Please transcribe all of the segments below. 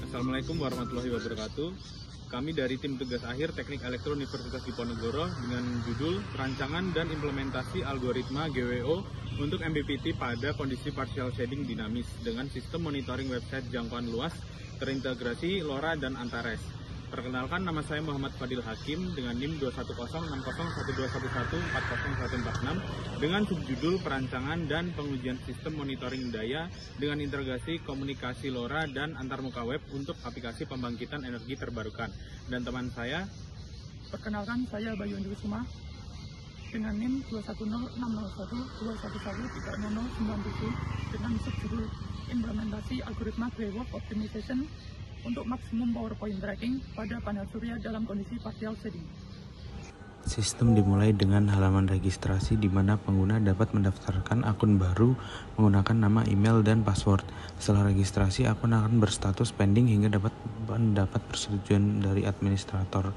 Assalamualaikum warahmatullahi wabarakatuh. Kami dari tim tugas akhir Teknik Elektro Universitas Diponegoro dengan judul Perancangan dan Implementasi Algoritma GWO untuk MPPT pada kondisi partial shading dinamis dengan sistem monitoring website jangkauan luas, terintegrasi LoRa dan Antares. Perkenalkan, nama saya Muhammad Fadil Hakim dengan NIM 210601211401446 dengan subjudul Perancangan dan Pengujian Sistem Monitoring Daya dengan integrasi komunikasi LoRa dan antarmuka web untuk aplikasi pembangkitan energi terbarukan. Dan teman saya, perkenalkan, saya Bayu Kusuma dengan NIM 2160121130097 dengan subjudul Implementasi Algoritma GWO Optimization untuk maksimum power point tracking pada panel surya dalam kondisi partial shading. Sistem dimulai dengan halaman registrasi di mana pengguna dapat mendaftarkan akun baru menggunakan nama, email, dan password. Setelah registrasi, akun akan berstatus pending hingga dapat mendapat persetujuan dari administrator.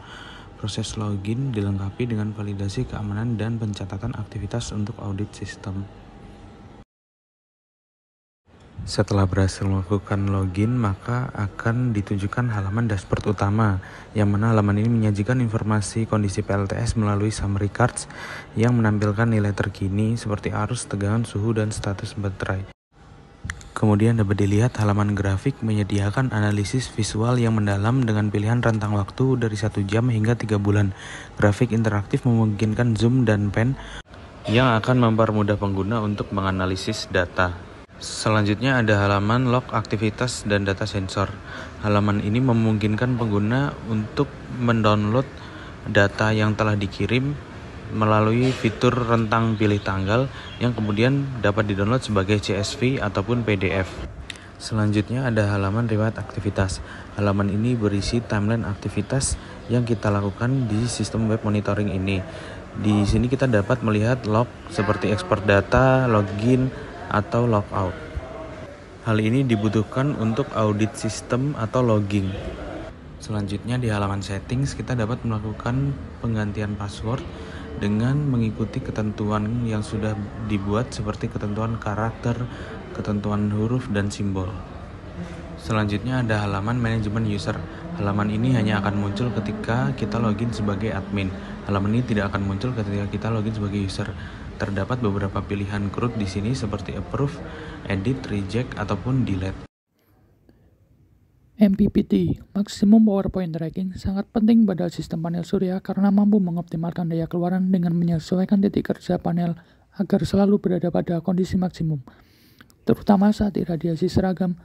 Proses login dilengkapi dengan validasi keamanan dan pencatatan aktivitas untuk audit sistem. Setelah berhasil melakukan login, maka akan ditunjukkan halaman dashboard utama, yang mana halaman ini menyajikan informasi kondisi PLTS melalui summary cards yang menampilkan nilai terkini seperti arus, tegangan, suhu, dan status baterai. Kemudian dapat dilihat halaman grafik menyediakan analisis visual yang mendalam dengan pilihan rentang waktu dari 1 jam hingga 3 bulan. Grafik interaktif memungkinkan zoom dan pan yang akan mempermudah pengguna untuk menganalisis data. Selanjutnya ada halaman log aktivitas dan data sensor. Halaman ini memungkinkan pengguna untuk mendownload data yang telah dikirim melalui fitur rentang pilih tanggal yang kemudian dapat didownload sebagai CSV ataupun PDF. Selanjutnya ada halaman riwayat aktivitas. Halaman ini berisi timeline aktivitas yang kita lakukan di sistem web monitoring ini. Di sini kita dapat melihat log seperti ekspor data, login, atau logout. Hal ini dibutuhkan untuk audit sistem atau logging. Selanjutnya di halaman settings kita dapat melakukan penggantian password dengan mengikuti ketentuan yang sudah dibuat seperti ketentuan karakter, ketentuan huruf, dan simbol. Selanjutnya ada halaman manajemen user. Halaman ini hanya akan muncul ketika kita login sebagai admin. Halaman ini tidak akan muncul ketika kita login sebagai user. Terdapat beberapa pilihan CRUD di sini seperti approve, edit, reject, ataupun delete. MPPT, Maximum Power Point Tracking, sangat penting pada sistem panel surya karena mampu mengoptimalkan daya keluaran dengan menyesuaikan titik kerja panel agar selalu berada pada kondisi maksimum, terutama saat iradiasi seragam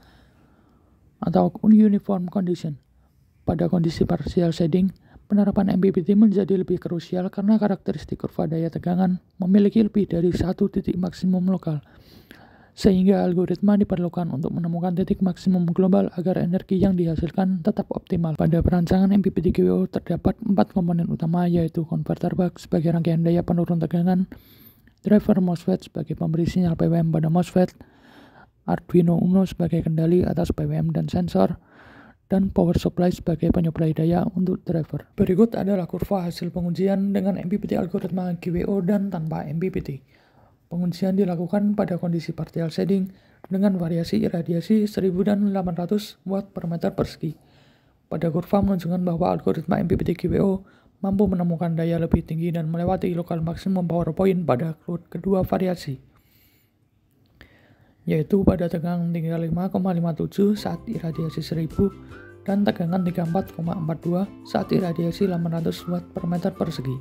atau uniform condition. Pada kondisi partial shading, penerapan MPPT menjadi lebih krusial karena karakteristik kurva daya tegangan memiliki lebih dari satu titik maksimum lokal, sehingga algoritma diperlukan untuk menemukan titik maksimum global agar energi yang dihasilkan tetap optimal. Pada perancangan MPPT GWO terdapat 4 komponen utama, yaitu konverter buck sebagai rangkaian daya penurun tegangan, driver MOSFET sebagai pemberi sinyal PWM pada MOSFET, Arduino Uno sebagai kendali atas PWM dan sensor, dan power supply sebagai penyuplai daya untuk driver. Berikut adalah kurva hasil pengujian dengan MPPT algoritma GWO dan tanpa MPPT. Pengujian dilakukan pada kondisi partial shading dengan variasi iradiasi 1800 watt per meter persegi. Pada kurva menunjukkan bahwa algoritma MPPT GWO mampu menemukan daya lebih tinggi dan melewati lokal maksimum power point pada kedua variasi, yaitu pada tegangan 35,57 saat iradiasi 1000 dan tegangan 34,42 saat iradiasi 800 watt per meter persegi.